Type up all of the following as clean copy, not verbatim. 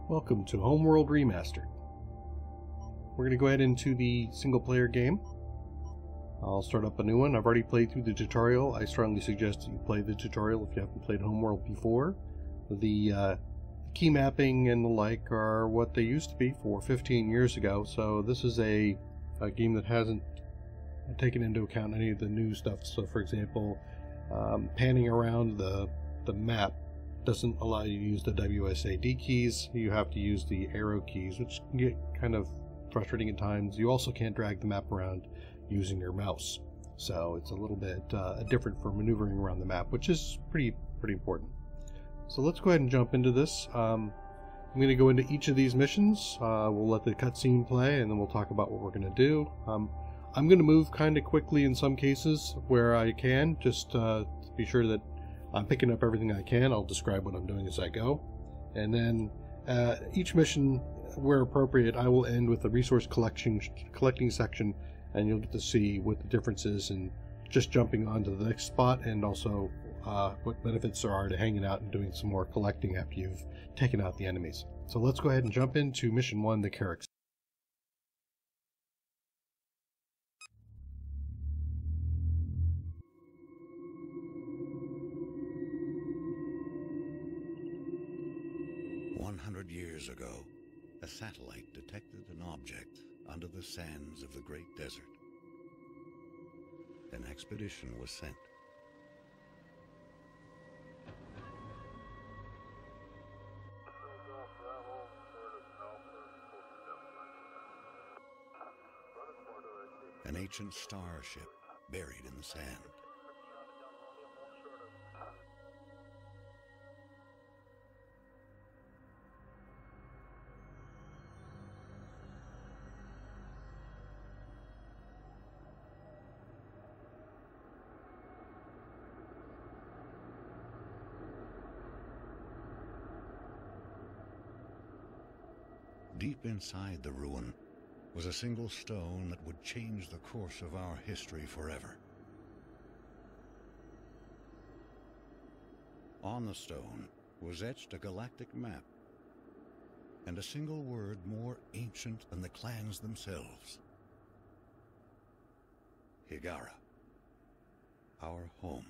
Welcome to HomeWorld Remastered. We're going to go ahead into the single player game. I'll start up a new one. I've already played through the tutorial. I strongly suggest that you play the tutorial if you haven't played HomeWorld before. The key mapping and the like are what they used to be for 15 years ago, so this is a game that hasn't taken into account any of the new stuff. So for example, panning around the map doesn't allow you to use the WSAD keys. You have to use the arrow keys, which can get kind of frustrating at times. You also can't drag the map around using your mouse, so it's a little bit different for maneuvering around the map, which is pretty important. So let's go ahead and jump into this. I'm going to go into each of these missions. We'll let the cutscene play, and then we'll talk about what we're going to do. I'm going to move kind of quickly in some cases where I can, just to be sure that I'm picking up everything I can. I'll describe what I'm doing as I go. And then each mission, where appropriate, I will end with the resource collecting section, and you'll get to see what the difference is in just jumping onto the next spot, and also what benefits there are to hanging out and doing some more collecting after you've taken out the enemies. So let's go ahead and jump into Mission 1, the Kharak. 100 years ago, a satellite detected an object under the sands of the Great Desert. An expedition was sent. An ancient starship buried in the sand. Deep inside the ruin was a single stone that would change the course of our history forever. On the stone was etched a galactic map, and a single word more ancient than the clans themselves. Higara, our home.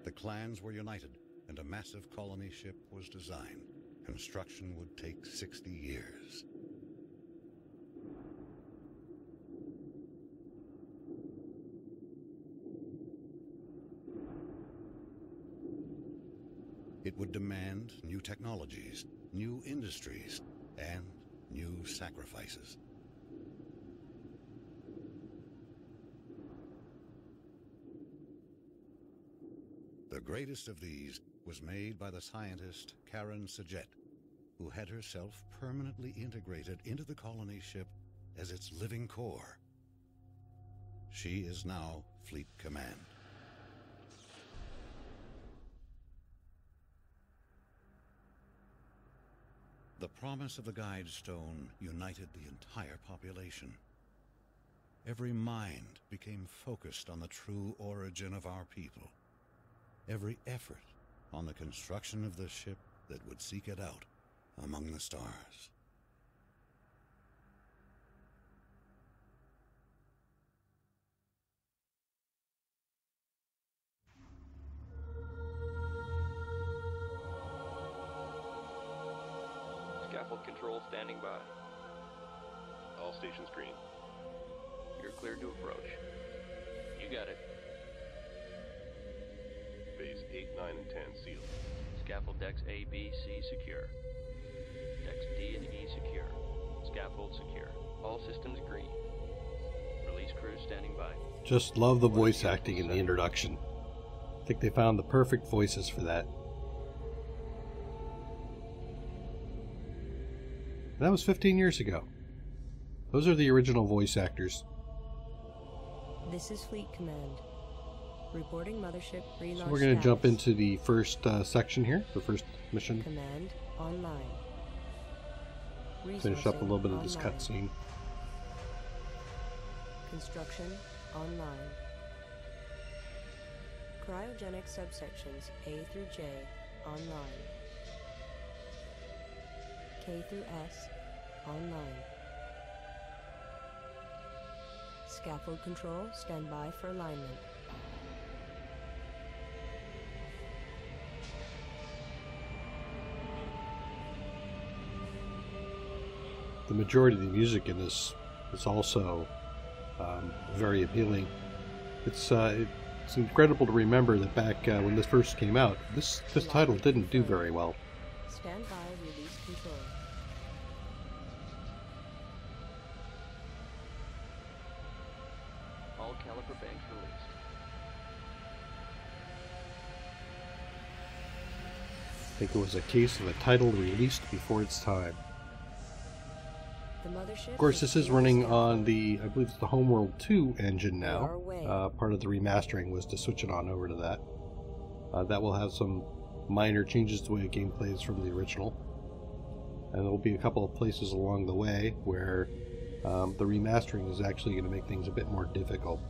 The clans were united, and a massive colony ship was designed. Construction would take 60 years. It would demand new technologies, new industries, and new sacrifices. The greatest of these was made by the scientist Kharak, who had herself permanently integrated into the colony ship as its living core. She is now Fleet Command. The promise of the Guide Stone united the entire population. Every mind became focused on the true origin of our people. Every effort on the construction of the ship that would seek it out among the stars. Scaffold control standing by. All stations green. You're cleared to approach. You got it. Phase 8, 9, and 10 sealed. Scaffold decks A, B, C secure. Decks D and E secure. Scaffold secure. All systems green. Release crew standing by. Just love the voice acting in the introduction. I think they found the perfect voices for that. That was 15 years ago. Those are the original voice actors. This is Fleet Command. Reporting mothership relaunch. So we're going to jump into the first section here, the first mission. Command online. Finish up a little bit of this online. cutscene. Construction online. Cryogenic subsections A through J online. K through S online. Scaffold control, stand by for alignment. The majority of the music in this is also very appealing. It's incredible to remember that back when this first came out, this title didn't do very well. Stand by, release control. All caliper banks released. I think it was a case of a title released before its time. The mothership. Of course, this is running on the, I believe it's the HomeWorld 2 engine now. Part of the remastering was to switch it on over to that. That will have some minor changes to the way the game plays from the original. And there will be a couple of places along the way where the remastering is actually going to make things a bit more difficult.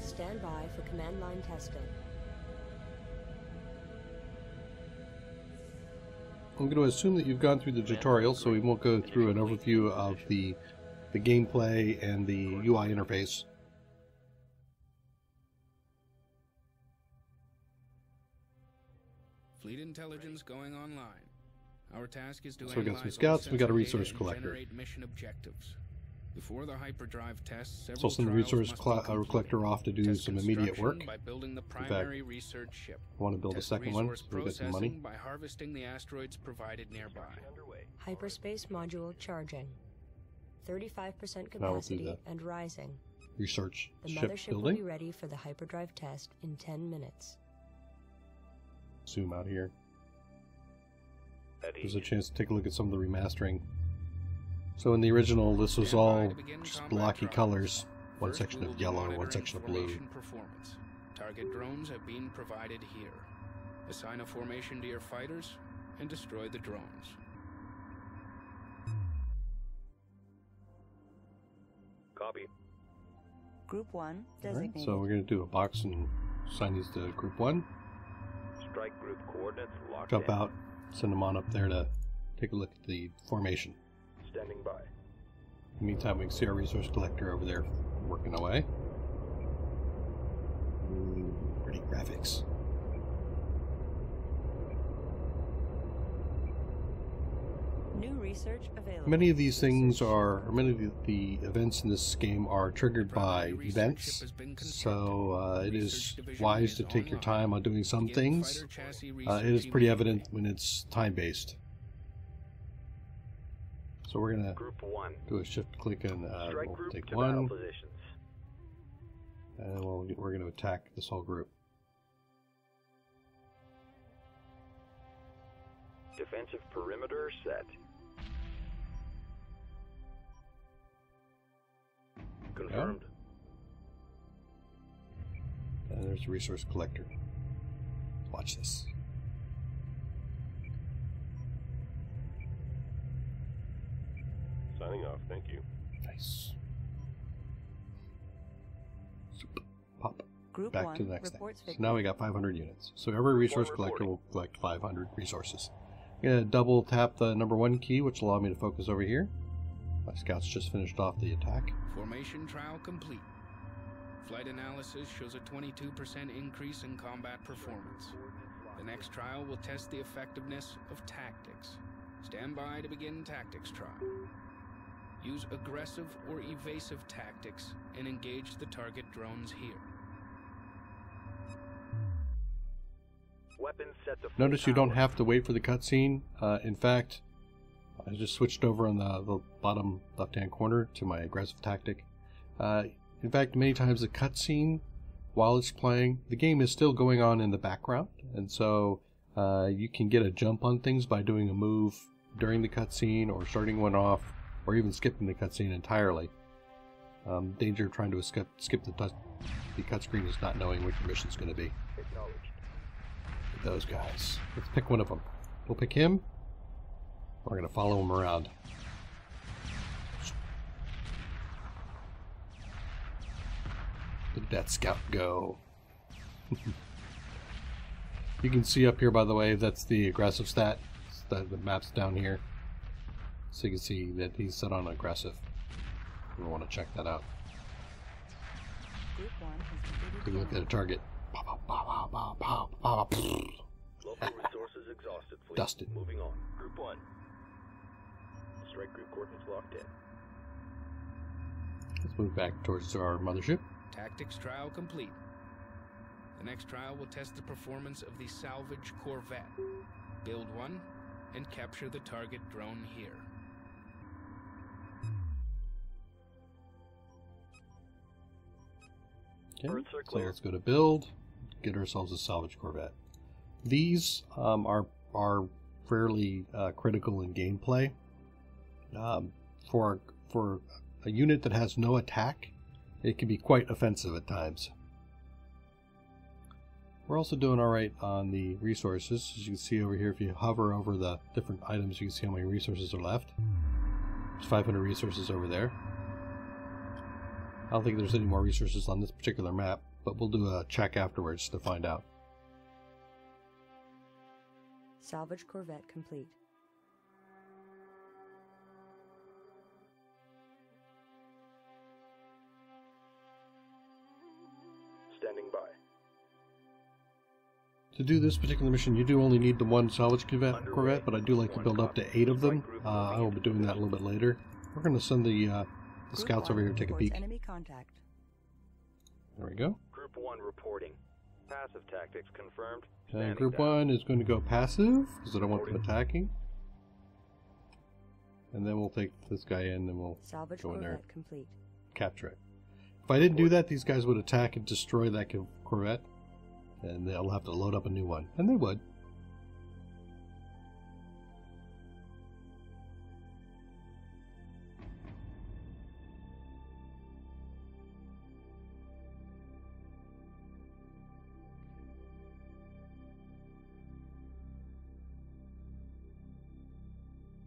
Stand by for command line testing. I'm going to assume that you've gone through the tutorial, so we won't go through an overview of the gameplay and the UI interface. Fleet intelligence going online. Our task is to So we got some analyze scouts, all we got a sensor resource data and collector. generate mission objectives. Before the hyperdrive tests, Let's several also send the trials resource must be completed. collector off to do Test some immediate construction work. by building the fact, primary research ship. I want to build a Test second one, resource so we get some money. processing by harvesting the asteroids provided nearby. Hyperspace module charging. 35% Now we'll do capacity that. and rising. Research The ship mothership will be building. ready for the hyperdrive test in 10 minutes. Zoom out here. There's a chance to take a look at some of the remastering. So in the original, this was Stand by all to begin just combat blocky trials. colors. One First, section we'll of be yellow, one monitoring section of blue. formation performance. Target drones have been provided here. Assign a formation to your fighters and destroy the drones. Copy. Group 1 Alright, designated. so we're going to do a box and assign these to Group 1. Strike group coordinates locked Jump in. out, send them on up there to take a look at the formation. Standing by. In the meantime, we can see our resource collector over there working away. Ooh, pretty graphics. New research available. Many of these things are, or many of the events in this game are triggered by events, so it is wise to take your time on doing some things. It is pretty evident when it's time-based. So we're going to Group 1. do a shift click and Strike we'll group take to battle one, positions. and we're going to attack this whole group. Defensive perimeter set. Confirmed. And there's the resource collector. Watch this. Signing off. Thank you. Nice. Soup. Pop. Group Back 1 to the next thing. reports So victory. now we got 500 units. So every resource collector will collect 500 resources. I'm going to double tap the number 1 key, which will allow me to focus over here. My scouts just finished off the attack. Formation trial complete. Flight analysis shows a 22% increase in combat performance. The next trial will test the effectiveness of tactics. Stand by to begin tactics trial. Use aggressive or evasive tactics and engage the target drones here. Weapons set to full Notice you don't power. have to wait for the cutscene. In fact, I just switched over on the bottom left-hand corner to my aggressive tactic. In fact, many times the cutscene, while it's playing, the game is still going on in the background, and so you can get a jump on things by doing a move during the cutscene or starting one off or even skipping the cutscene entirely. Danger of trying to skip the cut screen is not knowing what your mission's going to be. Those guys. Let's pick one of them. We'll pick him. We're going to follow him around. Did that scout go? You can see up here, by the way, that's the aggressive stat. The map's down here. So you can see that he's set on aggressive. We want to check that out. Take a look at a target. Local resources exhausted, fleet. Dusted. Moving on. Group 1. Strike group coordinates locked in. Let's move back towards our mothership. Tactics trial complete. The next trial will test the performance of the salvage corvette. Build one and capture the target drone here. Okay, so let's go to build, get ourselves a salvage corvette. These are fairly critical in gameplay. For a unit that has no attack, it can be quite offensive at times. We're also doing alright on the resources. As you can see over here, if you hover over the different items, you can see how many resources are left. There's 500 resources over there. I don't think there's any more resources on this particular map, but we'll do a check afterwards to find out. Salvage corvette complete. Standing by. To do this particular mission, you do only need the one salvage corvette, but I do like to build up to 8 of them. I will be doing that a little bit later. We're going to send the scouts over here to take a peek. Enemy contact. There we go. Group 1 reporting. Passive tactics confirmed. And Group 1 is going to go passive, because I don't want them attacking. And then we'll take this guy in and we'll Salvage go in there corvette complete. capture it. If I didn't do that, these guys would attack and destroy that corvette. And they'll have to load up a new one. And they would.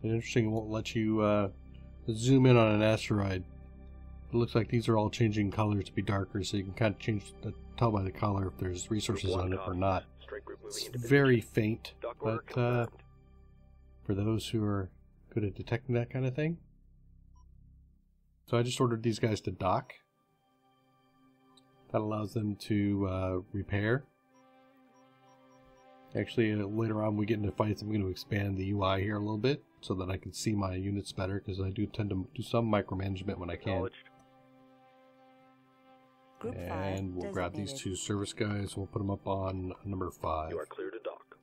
And interesting, it won't let you zoom in on an asteroid. It looks like these are all changing colors to be darker, so you can kind of tell by the color if there's resources on it or not. It's very faint, but for those who are good at detecting that kind of thing. So I just ordered these guys to dock. That allows them to repair. Actually, later on we get into fights, I'm going to expand the UI here a little bit so that I can see my units better, because I do tend to do some micromanagement when I can. Group And we'll grab these 2 service guys. We'll put them up on number 5. You are clear to dock.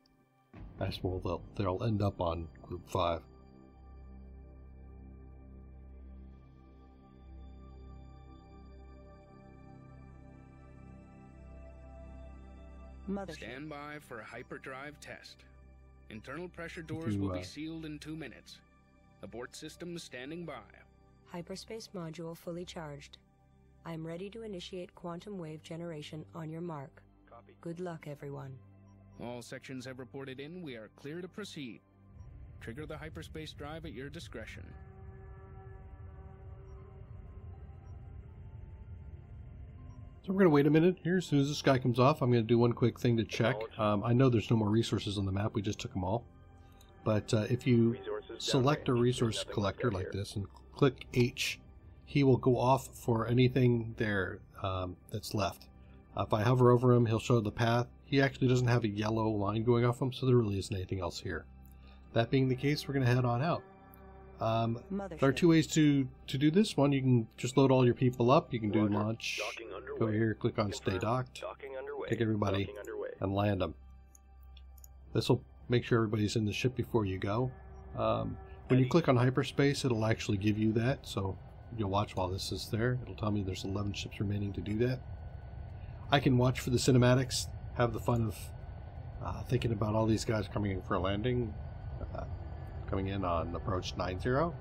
That's where they'll end up on Group 5. Mothership. Stand by for a hyperdrive test. Internal pressure doors will be sealed in 2 minutes. Abort systems standing by. Hyperspace module fully charged. I am ready to initiate quantum wave generation on your mark. Copy. Good luck, everyone. All sections have reported in. We are clear to proceed. Trigger the hyperspace drive at your discretion. So we're going to wait a minute here. As soon as this guy comes off, I'm going to do one quick thing to check. I know there's no more resources on the map. We just took them all. But if you select a resource collector like this and click H, he will go off for anything there that's left. If I hover over him, he'll show the path. He actually doesn't have a yellow line going off him, so there really isn't anything else here. That being the case, we're going to head on out. There are 2 ways to do this. One, you can just load all your people up. You can do launch. Go here, click on stay docked, take everybody, and land them. This will make sure everybody's in the ship before you go. When you click on hyperspace, it'll actually give you that, so you'll watch while this is there. It'll tell me there's 11 ships remaining to do that. I can watch for the cinematics, have the fun of thinking about all these guys coming in for a landing. coming in on approach 90.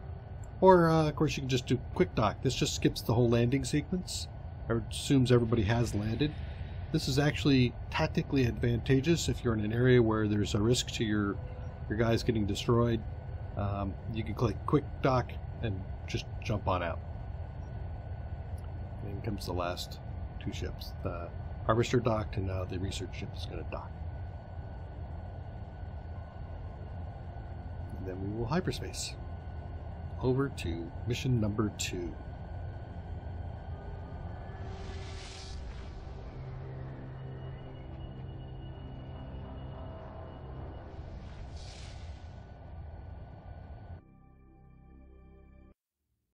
Or, of course, you can just do quick dock. This just skips the whole landing sequence. It assumes everybody has landed. This is actually tactically advantageous if you're in an area where there's a risk to your guys getting destroyed. You can click quick dock and just jump on out. And then comes the last two ships. The Harvester docked, and now the research ship is going to dock. And then we will hyperspace over to mission number 2.